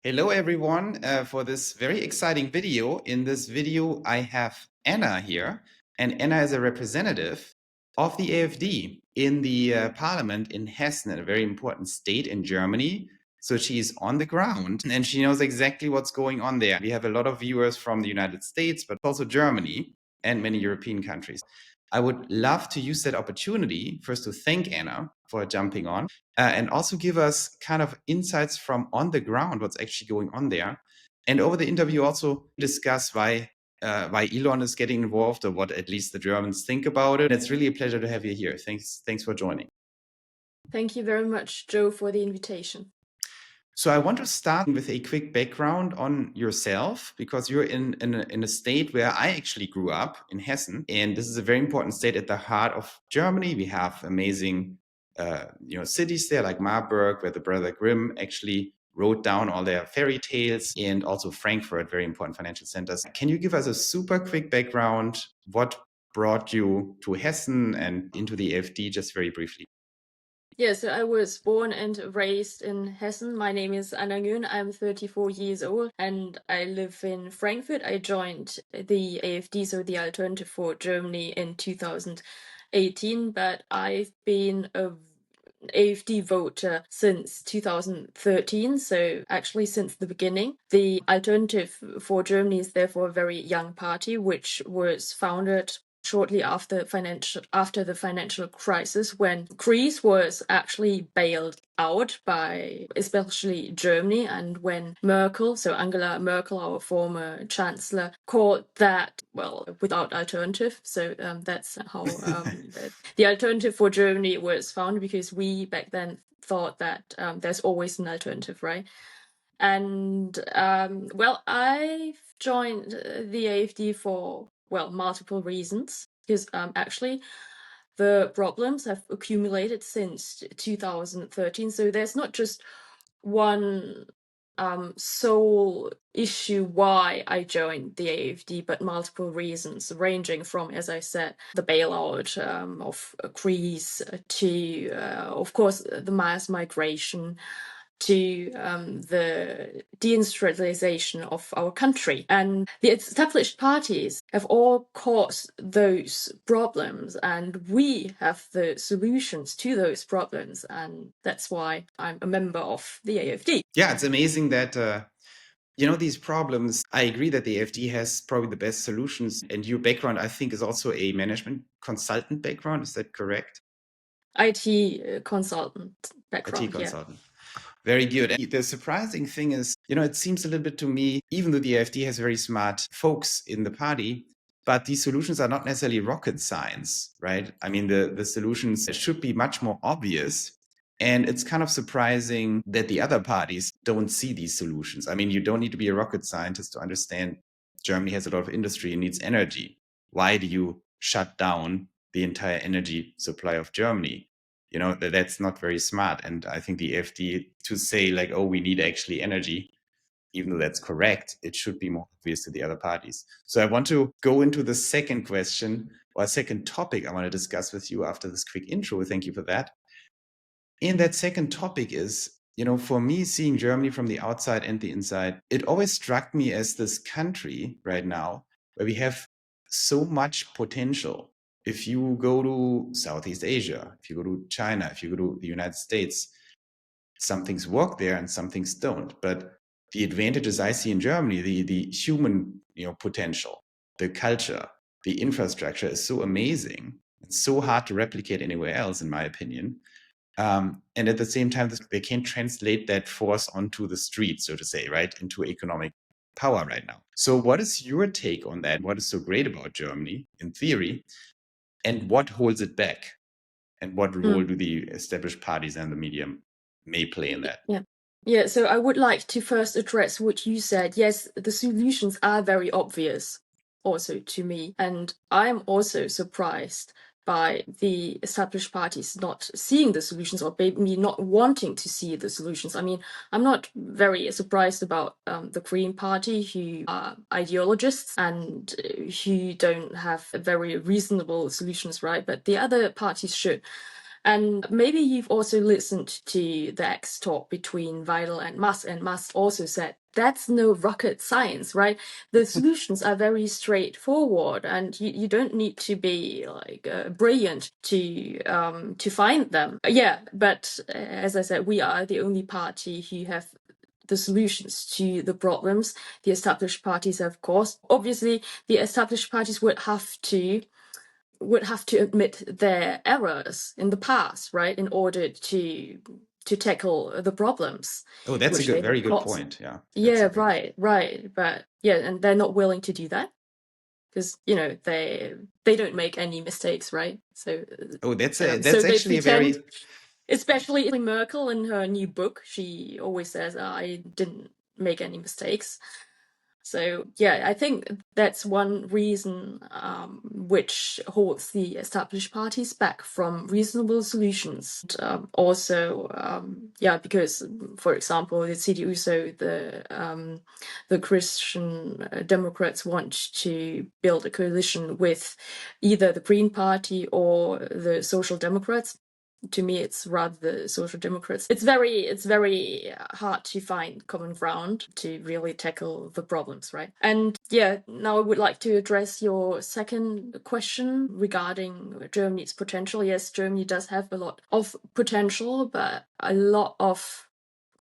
Hello, everyone, for this very exciting video. In this video, I have Anna here, and Anna is a representative of the AfD in the parliament in Hessen, a very important state in Germany. So she's on the ground and she knows exactly what's going on there. We have a lot of viewers from the United States, but also Germany and many European countries. I would love to use that opportunity first to thank Anna for jumping on and also give us kind of insights from on the ground, what's actually going on there. And over the interview, also discuss why Elon is getting involved or what at least the Germans think about it. And it's really a pleasure to have you here. Thanks for joining. Thank you very much, Joe, for the invitation. So I want to start with a quick background on yourself, because you're in a state where I actually grew up, in Hessen, and this is a very important state at the heart of Germany. We have amazing cities there like Marburg, where the Brother Grimm actually wrote down all their fairy tales, and also Frankfurt, very important financial centers. Can you give us a super quick background? What brought you to Hessen and into the AfD, just very briefly? Yeah, so I was born and raised in Hessen. My name is Nguyen. I'm 34 years old and I live in Frankfurt. I joined the AfD, so the Alternative for Germany, in 2018, but I've been a AfD voter since 2013, so actually since the beginning. The Alternative for Germany is therefore a very young party, which was founded shortly after the financial crisis, when Greece was actually bailed out by especially Germany, and when Merkel, so Angela Merkel, our former chancellor, called that, well, without alternative. So that's how the Alternative for Germany was founded, because we back then thought that there's always an alternative, right? And well, I've joined the AfD for, well, multiple reasons, because actually the problems have accumulated since 2013. So there's not just one sole issue why I joined the AfD, but multiple reasons, ranging from, as I said, the bailout of Greece to, of course, the mass migration, to the deindustrialization of our country. And the established parties have all caused those problems, and we have the solutions to those problems. And that's why I'm a member of the AfD. Yeah, it's amazing that these problems. I agree that the AfD has probably the best solutions. And your background, I think, is also a management consultant background. Is that correct? IT consultant background, IT consultant. Yeah. Very good. And the surprising thing is, it seems a little bit to me, even though the AfD has very smart folks in the party, but these solutions are not necessarily rocket science, right? I mean, the solutions should be much more obvious. And it's kind of surprising that the other parties don't see these solutions. I mean, you don't need to be a rocket scientist to understand Germany has a lot of industry and needs energy. Why do you shut down the entire energy supply of Germany? That's not very smart. And I think the AfD, to say like, oh, we need actually energy, even though that's correct, it should be more obvious to the other parties. So I want to go into the second question, or second topic I want to discuss with you after this quick intro. Thank you for that. And that second topic is, for me, seeing Germany from the outside and the inside, it always struck me as this country right now where we have so much potential. If you go to Southeast Asia, if you go to China, if you go to the United States, some things work there and some things don't. But the advantages I see in Germany, the human potential, the culture, the infrastructure is so amazing. It's so hard to replicate anywhere else, in my opinion. And at the same time, they can't translate that force onto the street, so to say, right, into economic power right now. So what is your take on that? What is so great about Germany in theory? And what holds it back? And what role do the established parties and the media may play in that? Yeah, so I would like to first address what you said. Yes, the solutions are very obvious also to me. And I'm also surprised by the established parties not seeing the solutions, or maybe not wanting to see the solutions. I mean, I'm not very surprised about the Green Party, who are ideologists and who don't have very reasonable solutions, right? But the other parties should. And maybe you've also listened to the X talk between Vidal and Musk also said that's no rocket science, right? The solutions are very straightforward, and you don't need to be like brilliant to find them. Yeah, but as I said, we are the only party who have the solutions to the problems the established parties have caused. Obviously, the established parties would have to admit their errors in the past, right, in order to tackle the problems Oh, that's a which they very have good caused. point. Yeah, that's a Yeah, very right. But yeah, and they're not willing to do that because they don't make any mistakes, right? So Oh, so that's they actually a pretend. very Especially Merkel in her new book, she always says, "I didn't make any mistakes." So yeah, I think that's one reason which holds the established parties back from reasonable solutions. Also, yeah, because for example, the CDU, so the Christian Democrats want to build a coalition with either the Green Party or the Social Democrats. To me, it's rather the Social Democrats. It's very hard to find common ground to really tackle the problems, right? And yeah, now I would like to address your second question regarding Germany's potential. Yes, Germany does have a lot of potential, but a lot of,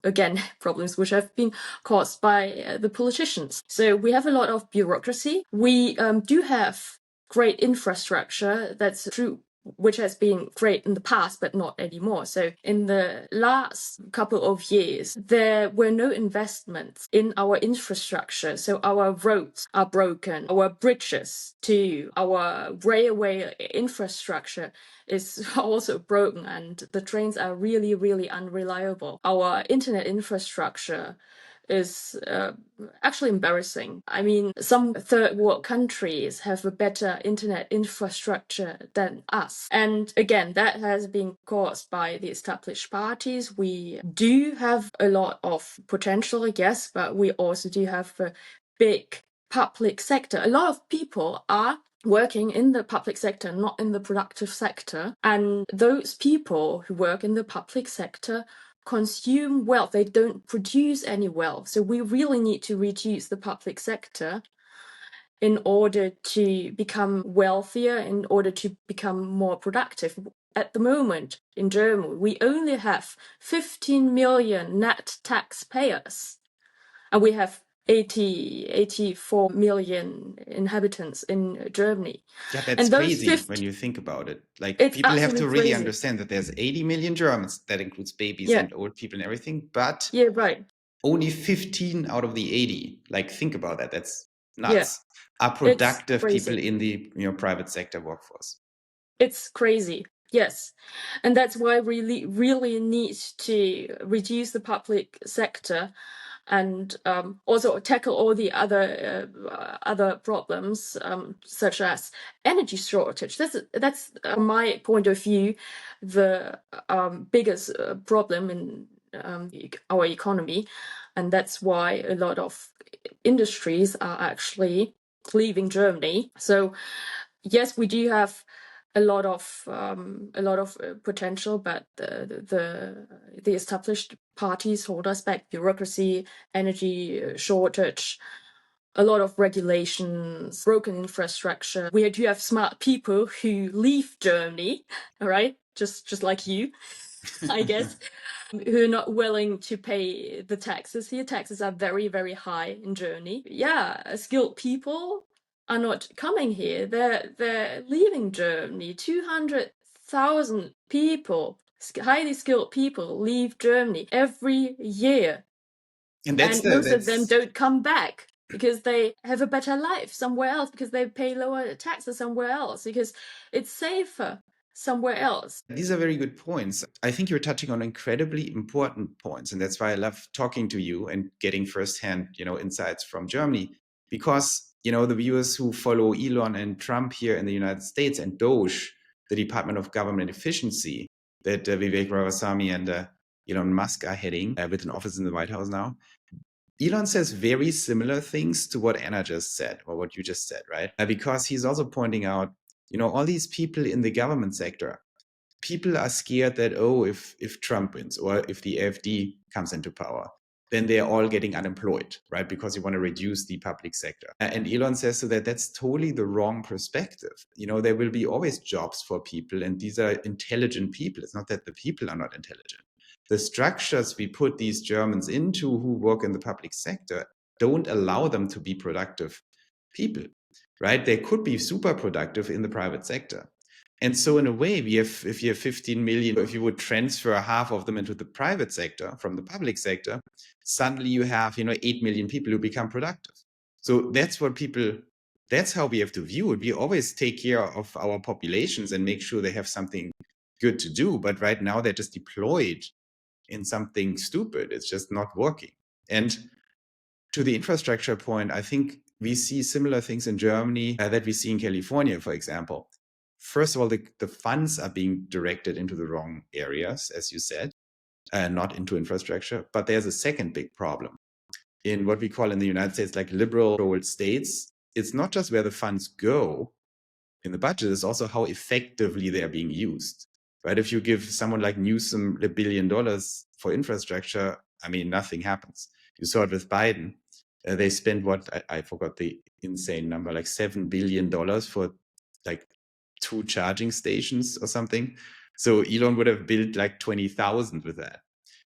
again, problems which have been caused by the politicians. So we have a lot of bureaucracy. We do have great infrastructure. That's true, which has been great in the past, but not anymore. So in the last couple of years, there were no investments in our infrastructure. So our roads are broken, our bridges too, our railway infrastructure is also broken, and the trains are really unreliable. Our internet infrastructure is actually embarrassing. I mean, some third world countries have a better internet infrastructure than us. And again, that has been caused by the established parties. We do have a lot of potential, yes, but we also do have a big public sector. A lot of people are working in the public sector, not in the productive sector. And those people who work in the public sector consume wealth. They don't produce any wealth. So we really need to reduce the public sector in order to become wealthier, in order to become more productive. At the moment in Germany, we only have 15 million net taxpayers, and we have 84 million inhabitants in Germany. yeah, that's And those crazy when 50, you think about it. Like it's people have absolutely to really crazy. understand that there's 80 million Germans, that includes babies Yeah, and old people and everything, but yeah, right. only 15 out of the 80, like think about that, that's Yeah, nuts, are it's productive people crazy. in the private sector workforce. It's crazy. Yes. And that's why we really need to reduce the public sector and also tackle all the other problems, such as energy shortage. That's my point of view, the biggest problem in our economy, and that's why a lot of industries are actually leaving Germany. So yes, we do have a lot of potential, but the established parties hold us back. Bureaucracy, energy shortage, a lot of regulations, broken infrastructure. We do have smart people who leave Germany, all right, just like you, I guess, who are not willing to pay the taxes here. Taxes are very high in Germany. Yeah, skilled people are not coming here. They're leaving Germany. 200,000 people, highly skilled people, leave Germany every year, And and most of them that's don't come back because they have a better life somewhere else, because they pay lower taxes somewhere else, because it's safer somewhere else. these are very good points. I think you're touching on incredibly important points, and that's why I love talking to you and getting firsthand, insights from Germany, because the viewers who follow Elon and Trump here in the United States and Doge, the Department of Government Efficiency that Vivek Ramaswamy and Elon Musk are heading, with an office in the White House now. Elon says very similar things to what Anna just said, or what you just said, right? Because he's also pointing out, all these people in the government sector, people are scared that, oh, if Trump wins or if the AfD comes into power, then they're all getting unemployed, right? Because you want to reduce the public sector. And Elon says so that that's totally the wrong perspective. There will be always jobs for people, and these are intelligent people. It's not that the people are not intelligent. The structures we put these Germans into who work in the public sector don't allow them to be productive people, right? They could be super productive in the private sector. And so in a way, if you have 15 million, if you would transfer half of them into the private sector from the public sector, suddenly you have, 8 million people who become productive. So that's how we have to view it. We always take care of our populations and make sure they have something good to do. But right now they're just deployed in something stupid. It's just not working. And to the infrastructure point, I think we see similar things in Germany that we see in California, for example. First of all, the funds are being directed into the wrong areas, as you said, not into infrastructure. But there's a second big problem. In what we call in the United States, like liberal states, it's not just where the funds go in the budget, it's also how effectively they're being used. Right? If you give someone like Newsom $1 billion for infrastructure, I mean, nothing happens. You saw it with Biden. They spent I forgot the insane number, like $7 billion for like 2 charging stations or something. So Elon would have built like 20,000 with that.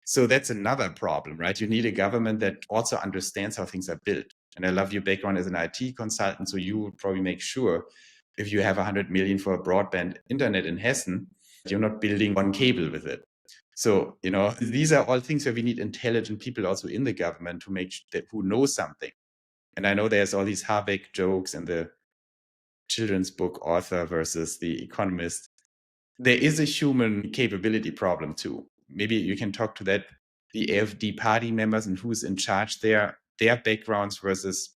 So that's another problem, right? You need a government that also understands how things are built. And I love your background as an IT consultant, so you would probably make sure if you have 100 million for a broadband internet in Hessen, you're not building one cable with it. So, these are all things where we need intelligent people also in the government to make that who know something. And I know there's all these Habeck jokes and the children's book author versus the economist. There is a human capability problem too. Maybe you can talk to that, the AfD party members and who's in charge there, their backgrounds versus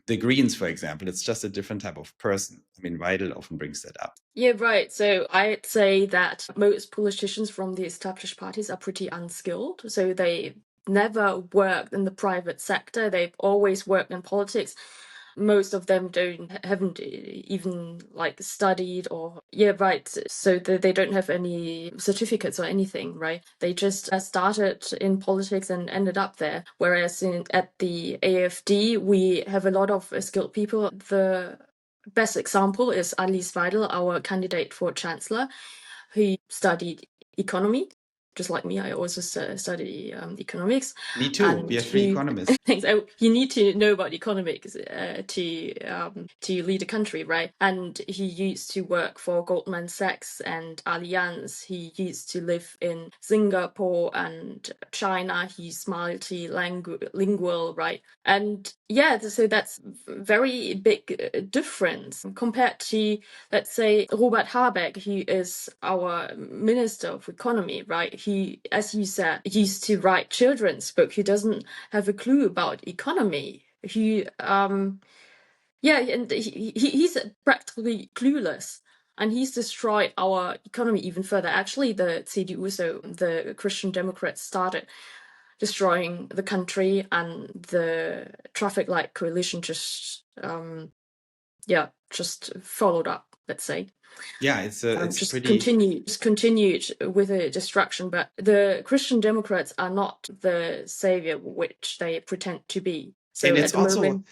the Greens, for example. It's just a different type of person. I mean, Weidel often brings that up. Yeah, right. So I'd say that most politicians from the established parties are pretty unskilled. So they never worked in the private sector. They've always worked in politics. Most of them haven't even like studied or right. So they don't have any certificates or anything, right? They just started in politics and ended up there. Whereas at the AfD, we have a lot of skilled people. The best example is Alice Weidel, our candidate for chancellor, who studied economy. Just like me, I also study economics. Me too. We have 3 economists. So you need to know about economics to lead a country, right? And he used to work for Goldman Sachs and Allianz. He used to live in Singapore and China. He's multilingual, right? And yeah, so that's very big difference compared to, let's say, Robert Habeck, who is our Minister of Economy, right? He, as you said, used to write children's book. He doesn't have a clue about economy. He, and he's practically clueless. And he's destroyed our economy even further. Actually, the CDU, so the Christian Democrats, started destroying the country, and the traffic light coalition just followed up, let's say. Yeah, it's continued with the destruction. But the Christian Democrats are not the savior which they pretend to be. So and at the moment,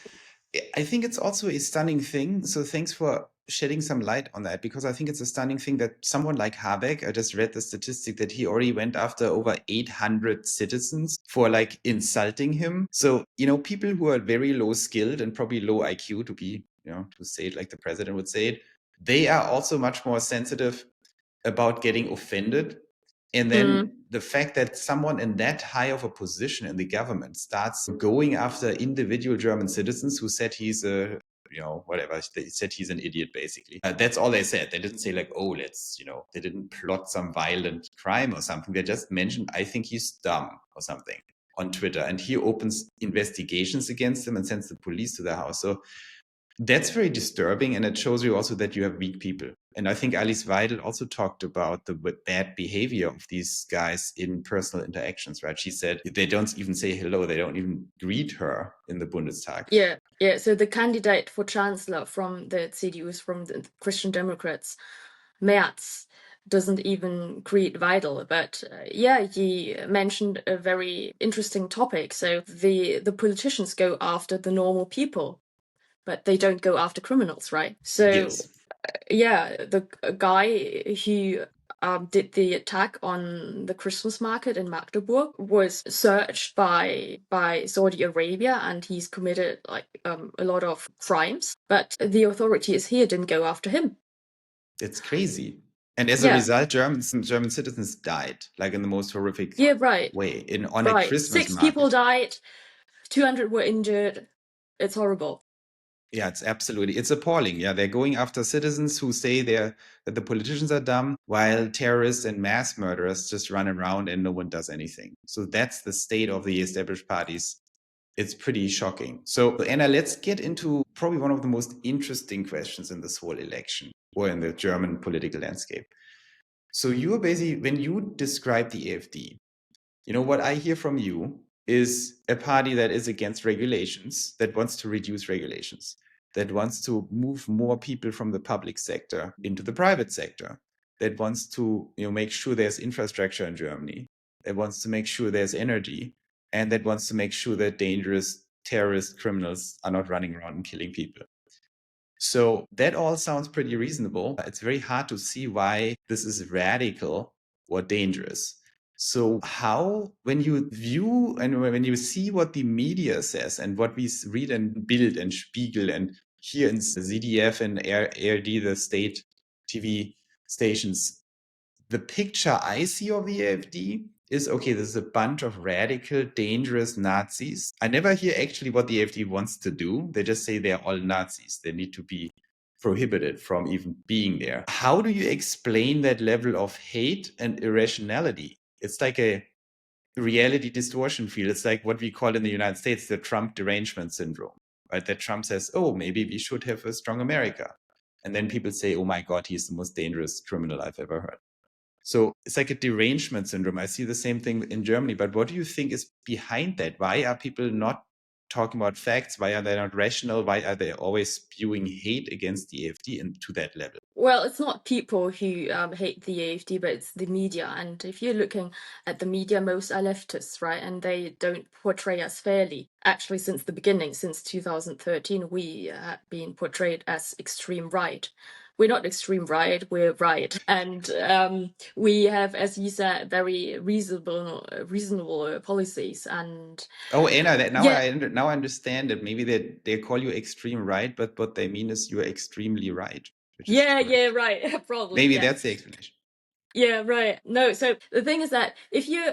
I think it's also a stunning thing. So thanks for shedding some light on that, because I think it's a stunning thing that someone like Habeck, I just read the statistic that he already went after over 800 citizens for like insulting him. So, people who are very low skilled and probably low IQ, to be, to say it like the president would say it, they are also much more sensitive about getting offended. And then the fact that someone in that high of a position in the government starts going after individual German citizens who said he's a, whatever, they said he's an idiot, basically. That's all they said. They didn't say like, oh, they didn't plot some violent crime or something. They just mentioned, I think he's dumb or something on Twitter. And he opens investigations against them and sends the police to their house. So that's very disturbing, and it shows you also that you have weak people. And I think Alice Weidel also talked about the bad behavior of these guys in personal interactions, right? She said they don't even say hello, they don't even greet her in the Bundestag. Yeah. So the candidate for chancellor from the CDU, from the Christian Democrats, Merz, doesn't even create vital. But yeah, you mentioned a very interesting topic. So the politicians go after the normal people, but they don't go after criminals, right? So Yes. yeah, the guy who did the attack on the Christmas market in Magdeburg was searched by Saudi Arabia, and he's committed like a lot of crimes. But the authorities here didn't go after him. It's crazy. And as a Yeah, result, German citizens died, like in the most horrific yeah, right, way, on a right. Christmas 6 people market. died, 200 were injured. It's horrible. Yeah, it's appalling. Yeah, they're going after citizens who say that the politicians are dumb, while terrorists and mass murderers just run around and no one does anything. So that's the state of the established parties. It's pretty shocking. So, Anna, let's get into probably one of the most interesting questions in this whole election or in the German political landscape. So you're basically, when you describe the AfD, what I hear from you is a party that is against regulations, that wants to reduce regulations, that wants to move more people from the public sector into the private sector, that wants to make sure there's infrastructure in Germany, that wants to make sure there's energy, and that wants to make sure that dangerous terrorist criminals are not running around and killing people. So that all sounds pretty reasonable. It's very hard to see why this is radical or dangerous. So how, when you view and when you see what the media says and what we read in Bild and Spiegel and here in ZDF and ARD, the state TV stations, the picture I see of the AfD is, okay, this is a bunch of radical, dangerous Nazis. I never hear actually what the AfD wants to do. They just say they're all Nazis. They need to be prohibited from even being there. How do you explain that level of hate and irrationality? It's like a reality distortion field. It's like what we call in the United States the Trump derangement syndrome, right? That Trump says, oh, maybe we should have a strong America. And then people say, oh my God, he's the most dangerous criminal I've ever heard. So it's like a derangement syndrome. I see the same thing in Germany. But what do you think is behind that? Why are people not talking about facts? Why are they not rational? Why are they always spewing hate against the AfD and to that level? Well, it's not people who hate the AfD, but it's the media. And if you're looking at the media, most are leftists, right? And they don't portray us fairly. Actually, since the beginning, since 2013, we have been portrayed as extreme right. We're not extreme right, we're right. And we have, as you said, very reasonable policies. And Oh, Anna, yeah, now I understand that maybe they call you extreme right, but what they mean is you're extremely right, which is yeah, correct. right. Probably, Maybe yeah. that's the explanation. Yeah, right. No, so the thing is that if you,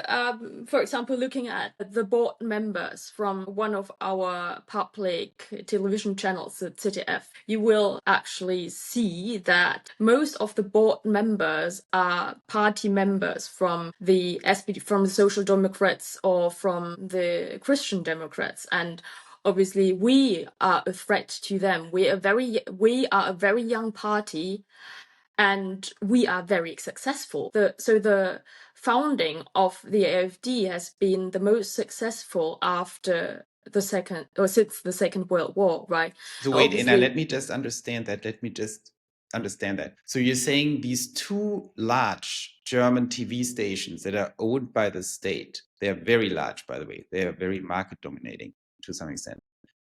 for example, looking at the board members from one of our public television channels, the ZDF, you will actually see that most of the board members are party members from the SPD, from the Social Democrats or from the Christian Democrats, and obviously we are a threat to them. We are a very young party, and we are very successful. So the founding of the AfD has been the most successful after the second, or since the Second World War, right? So wait, Anna, Obviously, let me just understand that. So you're saying these two large German TV stations that are owned by the state, they're very large, by the way. They are very market dominating to some extent.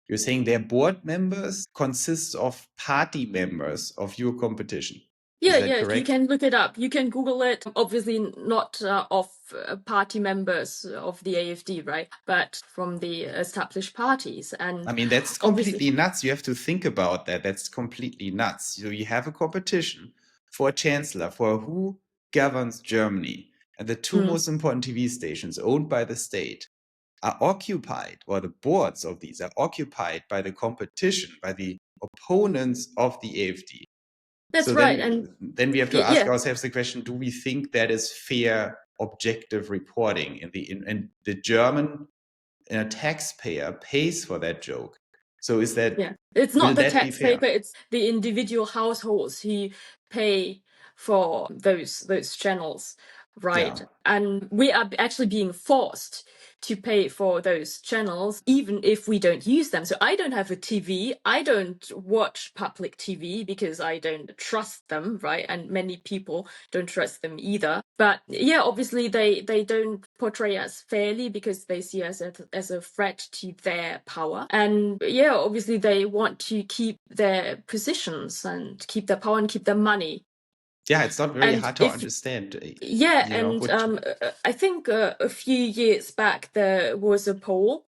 You're saying their board members consist of party members of your competition. Is that yeah, you correct? can look it up. You can Google it. Obviously, not of party members of the AfD, right? But from the established parties. I And mean, that's obviously, completely nuts. You have to think about that. That's completely nuts. So you have a competition for a chancellor, for who governs Germany. And the two mm, most important TV stations owned by the state are occupied, or the boards of these are occupied by the competition, by the opponents of the AfD. that's So right. And then we have to ask yeah, ourselves the question, do we think that is fair, objective reporting? In the German taxpayer pays for that joke. So yeah, it's will not the that be taxpayer, fair? it's the individual households who pay for those channels. right? Yeah. And we are actually being forced to pay for those channels, even if we don't use them. So I don't have a TV. I don't watch public TV because I don't trust them, right? And many people don't trust them either. But yeah, obviously they don't portray us fairly because they see us as a threat to their power. And yeah, obviously they want to keep their positions and keep their power and keep their money. Yeah, it's not very And hard to if understand. yeah, You know, and I think a few years back there was a poll,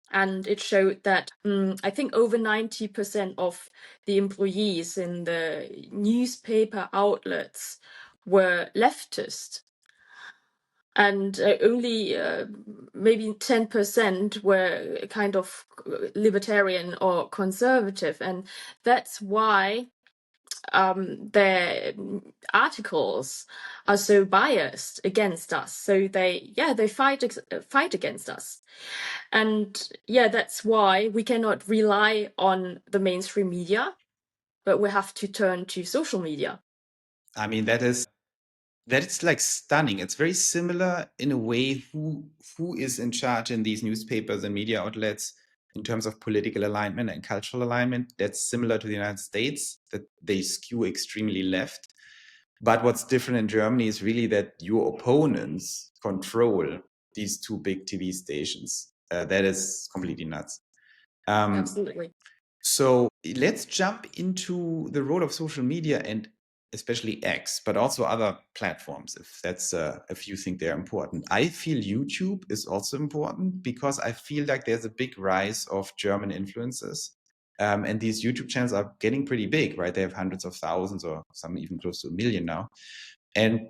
and it showed that I think over 90% of the employees in the newspaper outlets were leftist, and only maybe 10% were kind of libertarian or conservative, and that's why their articles are so biased against us. So they fight against us, and yeah, that's why we cannot rely on the mainstream media, but we have to turn to social media. I mean, that is like stunning. It's very similar in a way who is in charge in these newspapers and media outlets in terms of political alignment and cultural alignment. That's similar to the United States, that they skew extremely left. But what's different in Germany is really that your opponents control these two big TV stations. That is completely nuts. Absolutely. So let's jump into the role of social media and especially X, but also other platforms, if you think they're important. I feel YouTube is also important because I feel like there's a big rise of German influencers. And these YouTube channels are getting pretty big, right? They have hundreds of thousands or some even close to 1 million now. And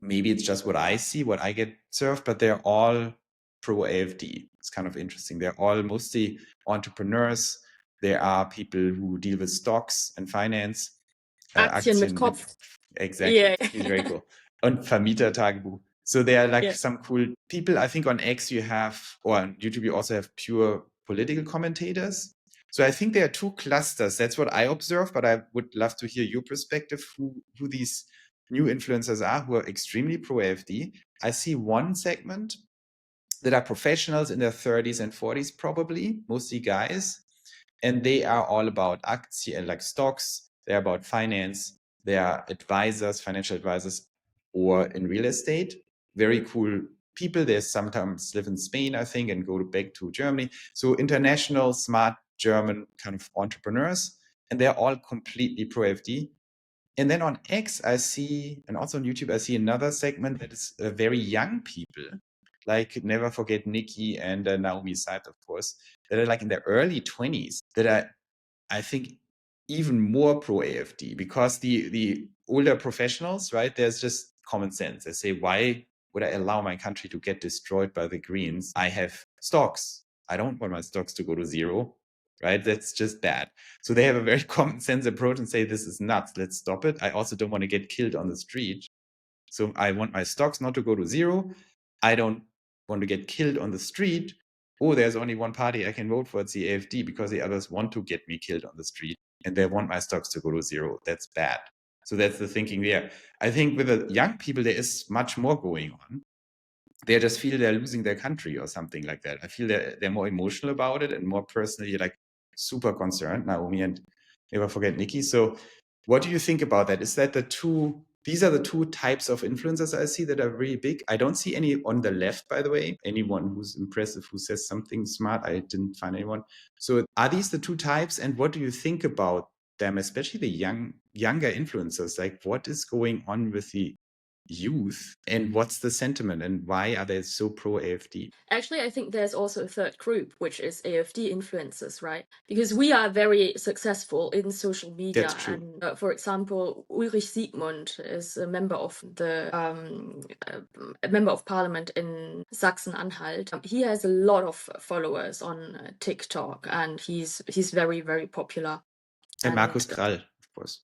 maybe it's just what I see, what I get served, but they're all pro AfD. It's kind of interesting. They're all mostly entrepreneurs. There are people who deal with stocks and finance, Aktien mit Aktien, Kopf. exactly. Yeah. It's very cool. Und Vermieter-Tagebuch. So they are like Yeah. some cool people. I think on X you have, or on YouTube you also have pure political commentators. So I think there are two clusters. That's what I observe, but I would love to hear your perspective, who these new influencers are, who are extremely pro AfD. I see one segment that are professionals in their 30s and 40s, probably, mostly guys. And they are all about Aktien, like stocks. They're about finance. They are advisors, financial advisors, or in real estate. Very cool people. They sometimes live in Spain, I think, and go back to Germany. So international, smart German kind of entrepreneurs. And they're all completely pro AfD. And then on X, I see, and also on YouTube, I see another segment that is very young people, like Never Forget Nikki and Naomi Said, of course, that are like in their early 20s, that are, I think, even more pro AfD, because the older professionals, right, there's just common sense. They say, why would I allow my country to get destroyed by the Greens? I have stocks. I don't want my stocks to go to zero, right? That's just bad. So they have a very common sense approach and say, this is nuts. Let's stop it. I also don't want to get killed on the street. So I want my stocks not to go to zero. I don't want to get killed on the street. Oh, there's only one party I can vote for. It's the AfD, because the others want to get me killed on the street and they want my stocks to go to zero. That's bad. So that's the thinking there. I think with the young people, there is much more going on. They just feel they're losing their country or something like that. I feel they're more emotional about it and more personally like super concerned, Naomi and Never Forget Nikki. So what do you think about that? Is that these are the two types of influencers I see that are really big. I don't see any on the left, by the way, anyone who's impressive, who says something smart. I didn't find anyone. So are these the two types? And what do you think about them, especially the younger influencers? Like, what is going on with the youth, and what's the sentiment, and why are they so pro AfD? Actually, I think there's also a third group, which is AfD influencers, right? Because we are very successful in social media. That's true. And for example, Ulrich Siegmund is a member of the a member of parliament in Sachsen-Anhalt. He has a lot of followers on TikTok, and he's very, very popular. And Markus Krall, of course.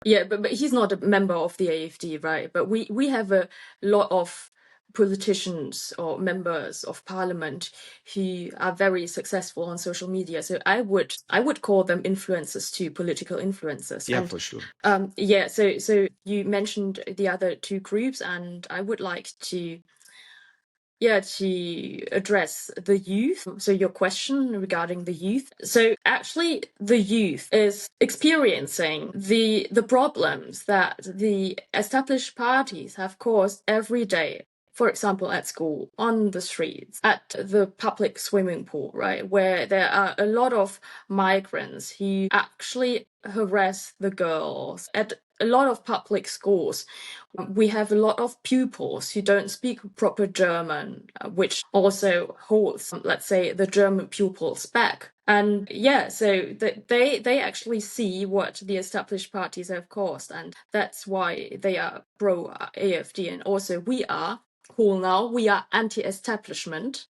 Yeah, but he's not a member of the AfD, right? But we have a lot of politicians or members of parliament who are very successful on social media. So I would call them influencers too, political influencers. Yeah, And for sure. yeah, so you mentioned the other two groups, and I would like to address the youth. So your question regarding the youth. So actually the youth is experiencing the problems that the established parties have caused every day. For example, at school, on the streets, at the public swimming pool, right? Where there are a lot of migrants who actually harass the girls at a lot of public schools. We have a lot of pupils who don't speak proper German, which also holds, let's say, the German pupils back. And yeah, so they actually see what the established parties have caused, and that's why they are pro AfD. And also we are cool now. We are anti-establishment.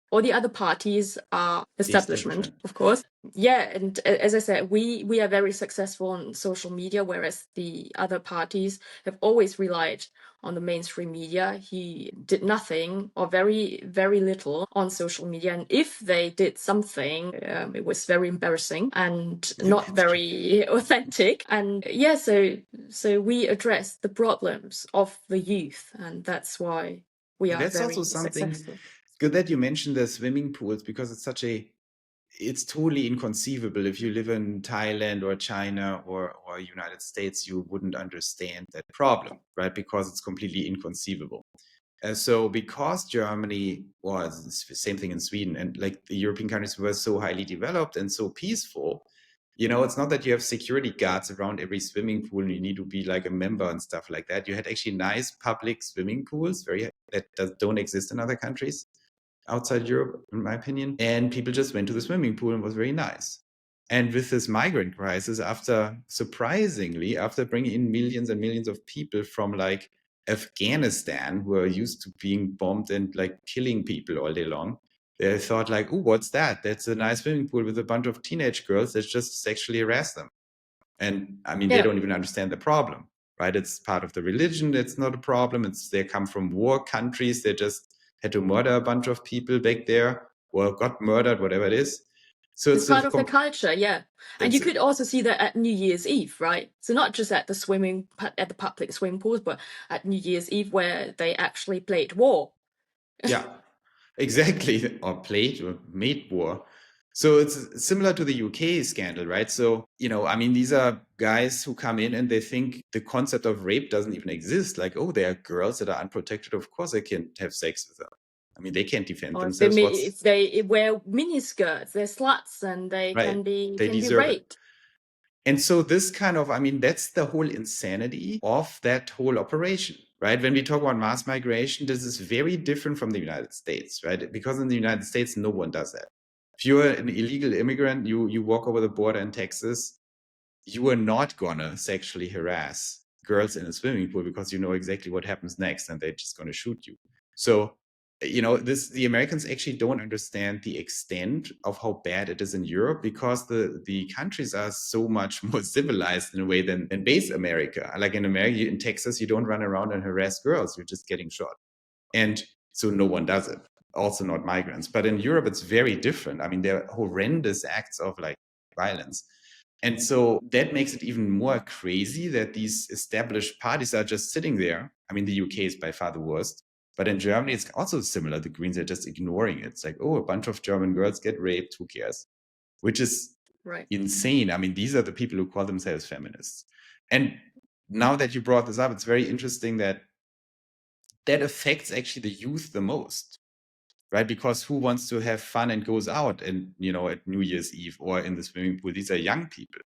All the other parties are The establishment, establishment. of course. Yeah, and as I said, we are very successful on social media, whereas the other parties have always relied on the mainstream media. He did nothing or very, very little on social media. And if they did something, it was very embarrassing and not That's true. very authentic. And yeah, so we address the problems of the youth, and that's why we And are that's also very something successful. good that you mentioned the swimming pools, because it's totally inconceivable. If you live in Thailand or China or United States, you wouldn't understand that problem, right? Because it's completely inconceivable. So because Germany was the same thing in Sweden, and like the European countries were so highly developed and so peaceful, it's not that you have security guards around every swimming pool and you need to be like a member and stuff like that. You had actually nice public swimming pools, don't exist in other countries outside Europe, in my opinion. And people just went to the swimming pool and it was very nice. And with this migrant crisis, surprisingly, after bringing in millions and millions of people from like Afghanistan, who are used to being bombed and like killing people all day long, they thought like, oh, what's that? That's a nice swimming pool with a bunch of teenage girls. Let's just sexually harass them. And I mean, they don't even understand the problem, right? It's part of the religion. It's not a problem. They come from war countries. They just had to murder a bunch of people back there or got murdered, whatever it is. So it's part of the culture, yeah. And you could also see that at New Year's Eve, right? So not just at the public swimming pools, but at New Year's Eve where they actually played war. Yeah, exactly. Or played or made war. So it's similar to the UK scandal, right? So, I mean, these are guys who come in and they think the concept of rape doesn't even exist. Like, oh, they are girls that are unprotected. Of course, they can have sex with them. I mean, they can't defend Or themselves. if they wear miniskirts, they're sluts and they Right. can be They deserve it. raped. And so this that's the whole insanity of that whole operation, right? When we talk about mass migration, this is very different from the United States, right? Because in the United States, no one does that. If you're an illegal immigrant, you walk over the border in Texas, you are not gonna sexually harass girls in a swimming pool because you know exactly what happens next and they're just gonna shoot you. So the Americans actually don't understand the extent of how bad it is in Europe, because the countries are so much more civilized in a way than base America. Like in America, in Texas, you don't run around and harass girls, you're just getting shot. And so no one does it, also not migrants. But in Europe, it's very different. I mean, there are horrendous acts of like violence. And so that makes it even more crazy that these established parties are just sitting there. I mean, the UK is by far the worst. But in Germany, it's also similar. The Greens are just ignoring it. It's like, oh, a bunch of German girls get raped. Who cares? Which is insane. I mean, these are the people who call themselves feminists. And now that you brought this up, it's very interesting that affects actually the youth the most, right? Because who wants to have fun and goes out and, at New Year's Eve or in the swimming pool? These are young people.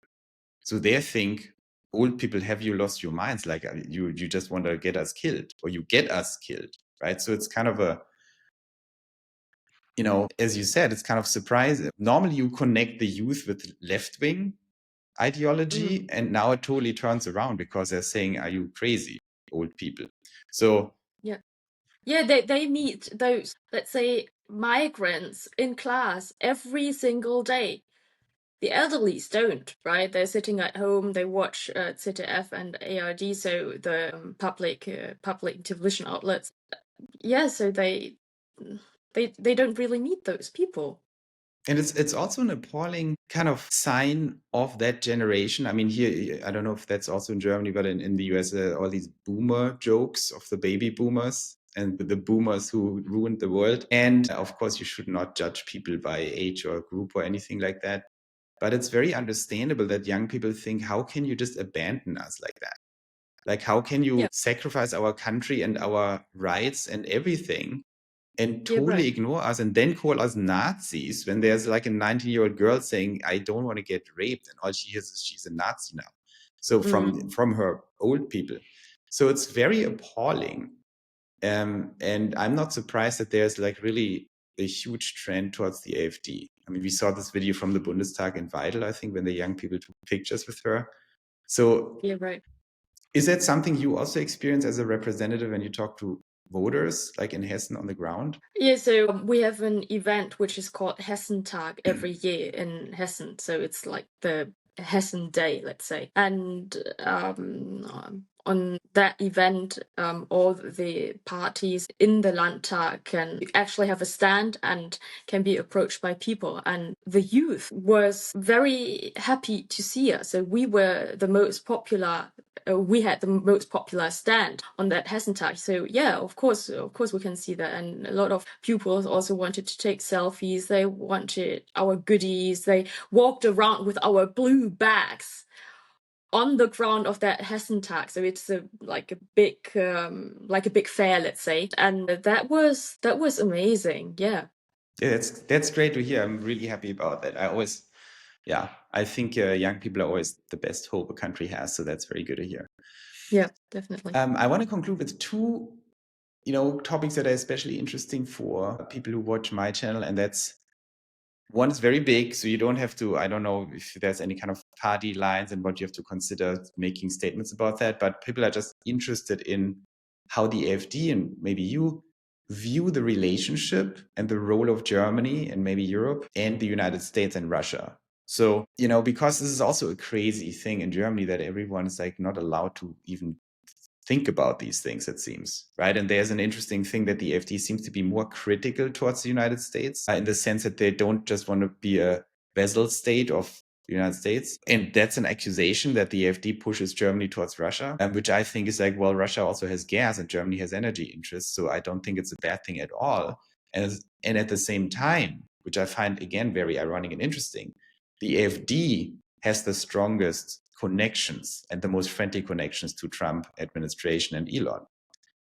So they think, old people, have you lost your minds? Like you just want to get us killed, or you get us killed, right? So it's kind of as you said, it's kind of surprising. Normally you connect the youth with left-wing ideology, and now it totally turns around because they're saying, are you crazy, old people? So yeah, they meet those, let's say, migrants in class every single day. The elderlies don't, right? They're sitting at home, they watch ZDF and ARD, so the public television outlets. yeah, so they don't really need those people. And it's also an appalling kind of sign of that generation. I mean, here, I don't know if that's also in Germany, but in the US, all these boomer jokes of the baby boomers and the boomers who ruined the world. And of course, you should not judge people by age or group or anything like that. But it's very understandable that young people think, how can you just abandon us like that? Like, how can you Yeah, sacrifice our country and our rights and everything and yeah, totally right. ignore us and then call us Nazis when there's like a 19-year-old girl saying, I don't want to get raped, and all she hears is she's a Nazi now. So Mm. from her old people. So it's very appalling. And I'm not surprised that there's like really a huge trend towards the AfD. I mean, we saw this video from the Bundestag in Weidel, I think, when the young people took pictures with her. So Yeah, right. is that something you also experience as a representative when you talk to voters, like in Hessen on the ground? Yeah, so we have an event which is called Hessen Tag every year in Hessen. So it's like the Hessen Day, let's say. And on that event, all the parties in the Landtag can actually have a stand and can be approached by people. And the youth was very happy to see us. So we were the most popular. We had the most popular stand on that Hessentag. So yeah, of course, we can see that. And a lot of pupils also wanted to take selfies. They wanted our goodies. They walked around with our blue bags on the ground of that Hessentag. So it's like a big fair, let's say. And that was amazing. Yeah. Yeah, that's great to hear. I'm really happy about that. I think young people are always the best hope a country has. So that's very good to hear. Yeah, definitely. I want to conclude with two, topics that are especially interesting for people who watch my channel, and that's one is very big, so you don't have to, I don't know if there's any kind of party lines and what you have to consider making statements about that, but people are just interested in how the AfD and maybe you view the relationship and the role of Germany and maybe Europe and the United States and Russia. So, because this is also a crazy thing in Germany that everyone is like not allowed to even think about these things, it seems, right? And there's an interesting thing that the AfD seems to be more critical towards the United States in the sense that they don't just want to be a vassal state of the United States. And that's an accusation that the AfD pushes Germany towards Russia, which I think is like, well, Russia also has gas and Germany has energy interests. So I don't think it's a bad thing at all. And at the same time, which I find, again, very ironic and interesting, the AfD has the strongest connections and the most friendly connections to Trump administration and Elon.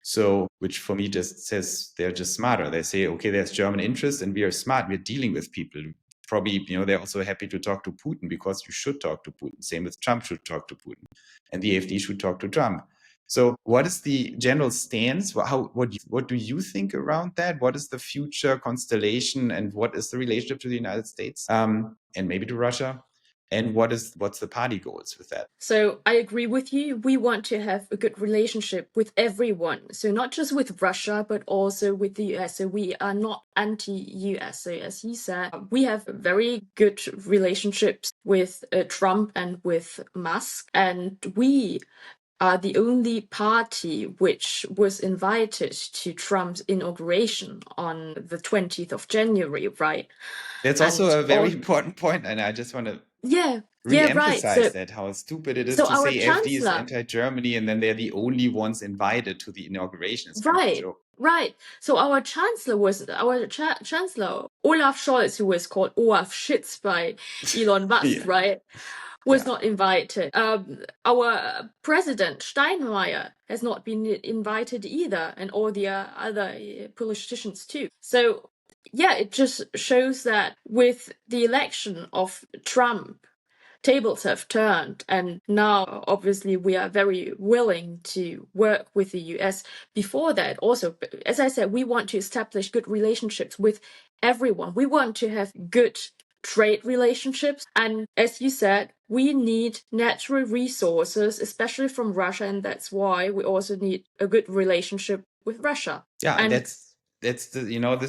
So, which for me just says they're just smarter. They say, okay, there's German interest and we are smart. We're dealing with people. Probably, they're also happy to talk to Putin because you should talk to Putin. Same with Trump should talk to Putin and the AfD should talk to Trump. So what is the general stance? What do you think around that? What is the future constellation and what is the relationship to the United States and maybe to Russia? And what's the party goals with that? So I agree with you. We want to have a good relationship with everyone. So not just with Russia, but also with the US. So we are not anti-US. So as he said, we have very good relationships with Trump and with Musk. And we are the only party which was invited to Trump's inauguration on the 20th of January, right? That's also And a very all, important point, and I just want to yeah, yeah, right. re-emphasize So that how stupid it is so to our say AfD is chancellor. anti-Germany and then they're the only ones invited to the inauguration. It's kind of a Right, joke. right. So our chancellor Olaf Scholz, who was called Olaf Schitz by Elon Musk, Yeah, right, was yeah. not invited. Our president Steinmeier has not been invited either, and all the other politicians too. So yeah, it just shows that with the election of Trump, tables have turned, and now obviously we are very willing to work with the US. Before that, also, as I said, we want to establish good relationships with everyone. We want to have good trade relationships, and as you said, we need natural resources, especially from Russia, and that's why we also need a good relationship with Russia. Yeah, and And that's this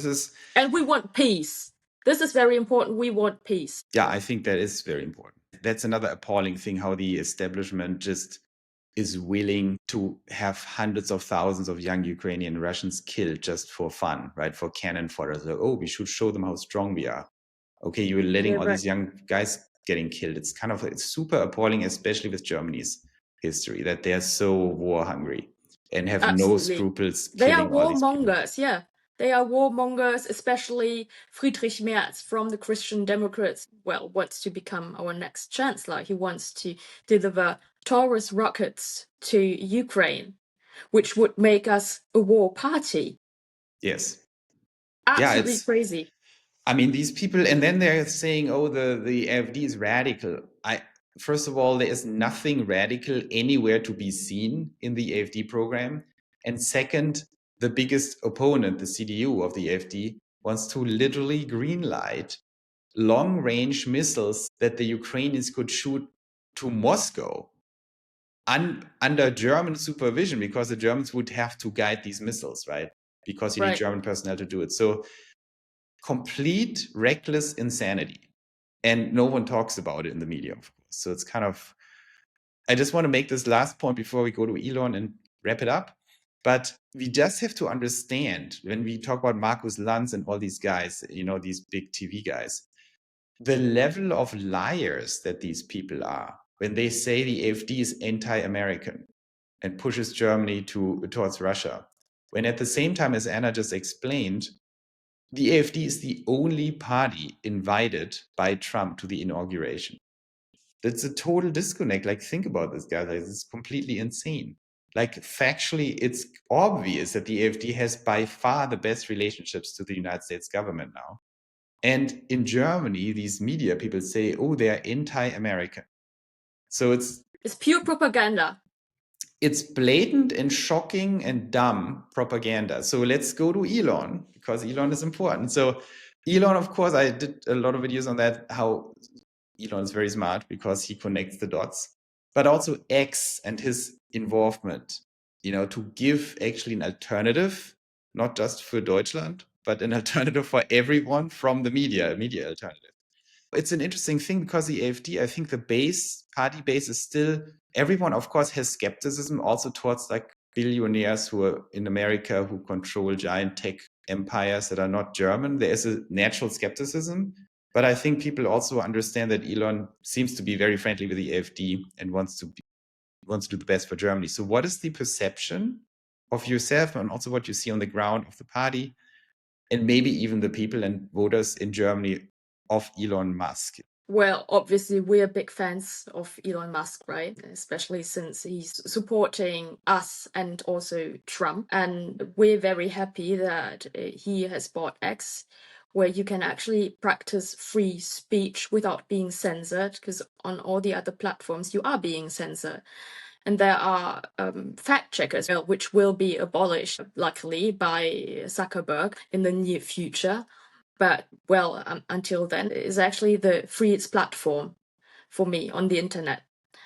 is we want peace. This is very important. We want peace. yeah, I think that is very important. That's another appalling thing how the establishment just is willing to have hundreds of thousands of young Ukrainian Russians killed just for fun, right? For cannon fodder. Like, oh, we should show them how strong we are. Okay, you're letting all these young guys getting killed. It's super appalling, especially with Germany's history, that they're so war hungry and have no scruples killing all these people. They are warmongers, yeah. They are warmongers, especially Friedrich Merz from the Christian Democrats, wants to become our next chancellor. He wants to deliver Taurus rockets to Ukraine, which would make us a war party. Yes. Absolutely crazy. I mean, these people, and then they're saying, oh, the AfD is radical. First of all, there is nothing radical anywhere to be seen in the AfD program. And second, the biggest opponent, the CDU of the AfD, wants to literally greenlight long-range missiles that the Ukrainians could shoot to Moscow under German supervision, because the Germans would have to guide these missiles, right? Because you need German personnel to do it. So complete reckless insanity. And no one talks about it in the media, of course. So it's kind of, I just want to make this last point before we go to Elon and wrap it up. But we just have to understand, when we talk about Markus Lanz and all these guys, these big TV guys, the level of liars that these people are when they say the AfD is anti-American and pushes Germany towards Russia. When at the same time, as Anna just explained, the AfD is the only party invited by Trump to the inauguration. That's a total disconnect. Like, think about this, guys. Like, it's completely insane. Like, factually, it's obvious that the AfD has by far the best relationships to the United States government now. And in Germany, these media people say, oh, they're anti-American. So it's pure propaganda. It's blatant and shocking and dumb propaganda. So let's go to Elon, because Elon is important. So Elon, of course, I did a lot of videos on that, how Elon is very smart because he connects the dots, but also X and his involvement, to give actually an alternative, not just for Deutschland, but an alternative for everyone from the media, a media alternative. It's an interesting thing because the AfD, I think the party base is still, everyone, of course, has skepticism also towards like billionaires who are in America who control giant tech empires that are not German. There is a natural skepticism. But I think people also understand that Elon seems to be very friendly with the AfD and wants to do the best for Germany. So what is the perception of yourself and also what you see on the ground of the party and maybe even the people and voters in Germany of Elon Musk? Well, obviously, we're big fans of Elon Musk, right? Especially since he's supporting us and also Trump. And we're very happy that he has bought X, where you can actually practice free speech without being censored, because on all the other platforms, you are being censored. And there are fact checkers, which will be abolished, luckily, by Zuckerberg in the near future. But until then, it's actually the freest platform for me on the internet.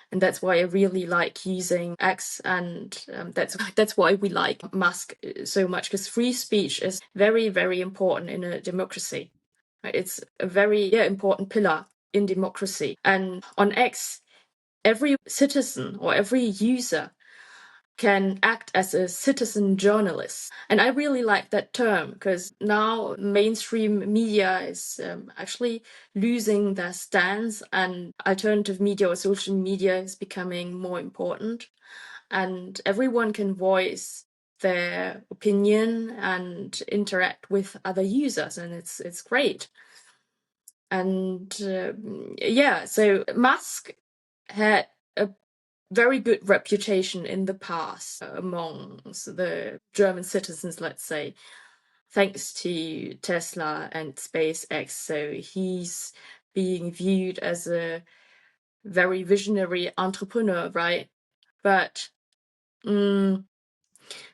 And that's why I really like using X, and that's why we like Musk so much, because free speech is very, very important in a democracy. It's a very important pillar in democracy. And on X, every citizen or every user can act as a citizen journalist. And I really like that term, because now mainstream media is actually losing their stance, and alternative media or social media is becoming more important. And everyone can voice their opinion and interact with other users, and it's great. And so Musk had a very good reputation in the past amongst the German citizens, let's say, thanks to Tesla and SpaceX. So he's being viewed as a very visionary entrepreneur, right? But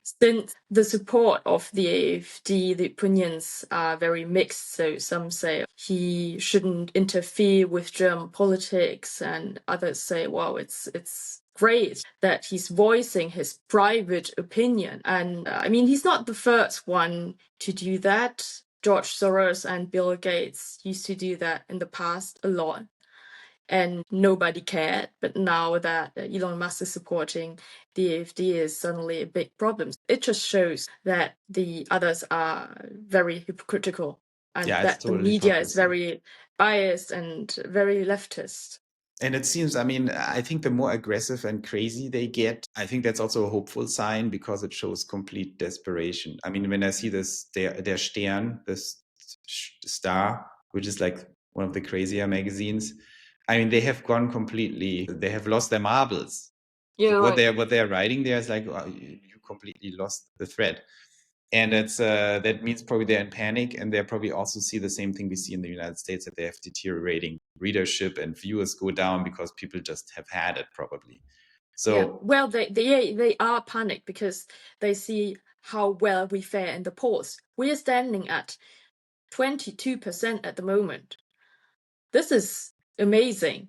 since the support of the AfD, the opinions are very mixed. So some say he shouldn't interfere with German politics, and others say, well, it's great that he's voicing his private opinion. And I mean, he's not the first one to do that. George Soros and Bill Gates used to do that in the past a lot. and nobody cared. But now that Elon Musk is supporting the AfD is suddenly a big problem. It just shows that the others are very hypocritical and Yeah, it's that the totally media is hypocrisy. very biased and very leftist. And it seems, I mean, I think the more aggressive and crazy they get, I think that's also a hopeful sign because it shows complete desperation. I mean, when I see this, der Stern, this star, which is like one of the crazier magazines, I mean, they have gone completely, they have lost their marbles. Yeah, What right. they're writing there is like, oh, you completely lost the thread. And it's that means probably they're in panic, and they probably also see the same thing we see in the United States, that they have deteriorating readership and viewers go down because people just have had it probably. So yeah, well, they are panicked because they see how well we fare in the polls. We are standing at 22% at the moment. This is amazing.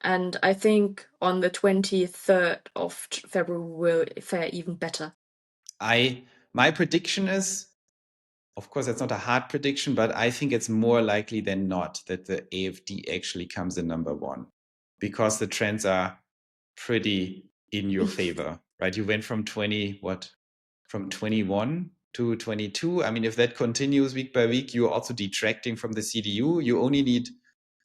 And I think on the 23rd of February we'll fare even better. my prediction is, of course, that's not a hard prediction, but I think it's more likely than not that the AfD actually comes in number one, because the trends are pretty in your favor, right? You went from 21 to 22. I mean, if that continues week by week, you're also detracting from the CDU. You only need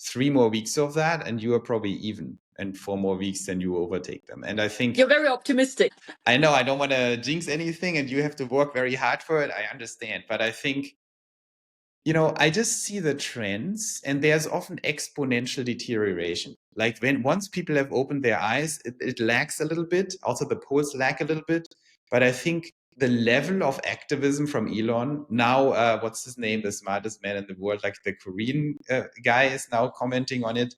3 more weeks of that, and you are probably even. And 4 more weeks, then you overtake them. And I think You're very optimistic. I know I don't want to jinx anything, and you have to work very hard for it. I understand. But I think, I just see the trends, and there's often exponential deterioration. Like once people have opened their eyes, it lags a little bit. Also, the polls lag a little bit. But I think the level of activism from Elon now, what's his name, the smartest man in the world, like the Korean guy, is now commenting on it.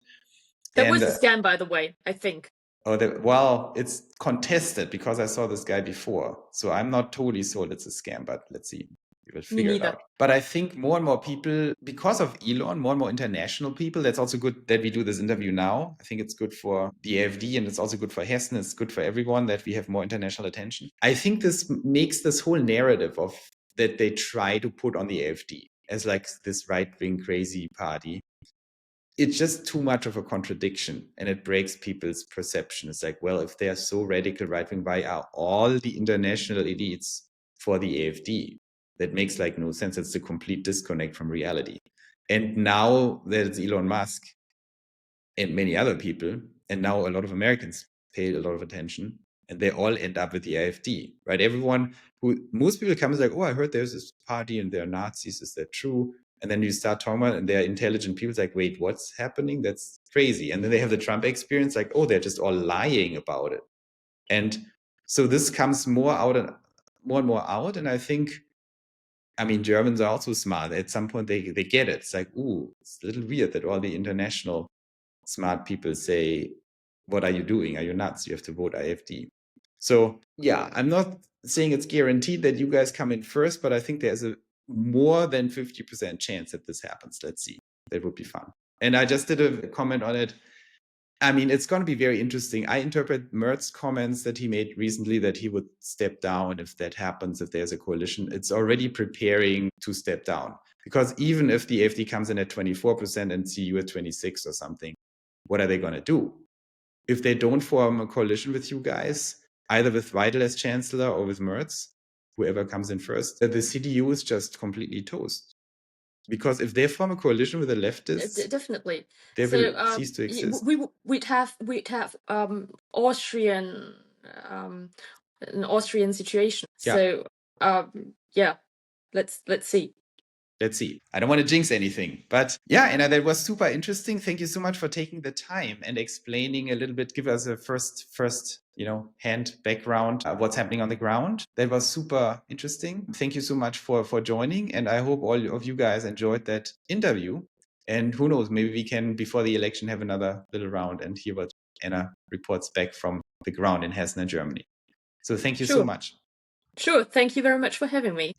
That was a scam, by the way, I think. Well, it's contested because I saw this guy before. So I'm not totally sold it's a scam, but let's see. We will figure it out. But I think more and more people, because of Elon, more and more international people, that's also good that we do this interview now. I think it's good for the AfD, and it's also good for Hessen. It's good for everyone that we have more international attention. I think this makes this whole narrative of that they try to put on the AfD as like this right-wing crazy party. It's just too much of a contradiction, and it breaks people's perception. It's like, well, if they are so radical right-wing, why are all the international elites for the AfD? That makes like no sense. It's a complete disconnect from reality. And now there's Elon Musk and many other people, and now a lot of Americans pay a lot of attention, and they all end up with the AfD, right? Most people come and like, oh, I heard there's this party and they're Nazis. Is that true? And then you start talking about it, and they're intelligent people. It's like, wait, what's happening? That's crazy. And then they have the Trump experience, like, oh, they're just all lying about it. And so this comes more and more out. And I think, I mean, Germans are also smart. At some point, they get it. It's like, ooh, it's a little weird that all the international smart people say, what are you doing? Are you nuts? You have to vote AfD. So yeah, I'm not saying it's guaranteed that you guys come in first, but I think there's a more than 50% chance that this happens. Let's see. That would be fun. And I just did a comment on it. I mean, it's going to be very interesting. I interpret Mertz's comments that he made recently that he would step down if that happens, if there's a coalition. It's already preparing to step down. Because even if the AfD comes in at 24% and CU at 26 or something, what are they going to do? If they don't form a coalition with you guys, either with Weidel as chancellor or with Merz, whoever comes in first, the CDU is just completely toast. Because if they form a coalition with the leftists, definitely, they will cease to exist. We'd have Austrian an Austrian situation. Yeah. So yeah, let's see. Let's see. I don't want to jinx anything, but yeah, Anna, that was super interesting. Thank you so much for taking the time and explaining a little bit. Give us a first, hand background of what's happening on the ground. That was super interesting. Thank you so much for joining, and I hope all of you guys enjoyed that interview. And who knows, maybe we can, before the election, have another little round and hear what Anna reports back from the ground in Hessen and Germany. So thank you so much. Sure. Thank you very much for having me.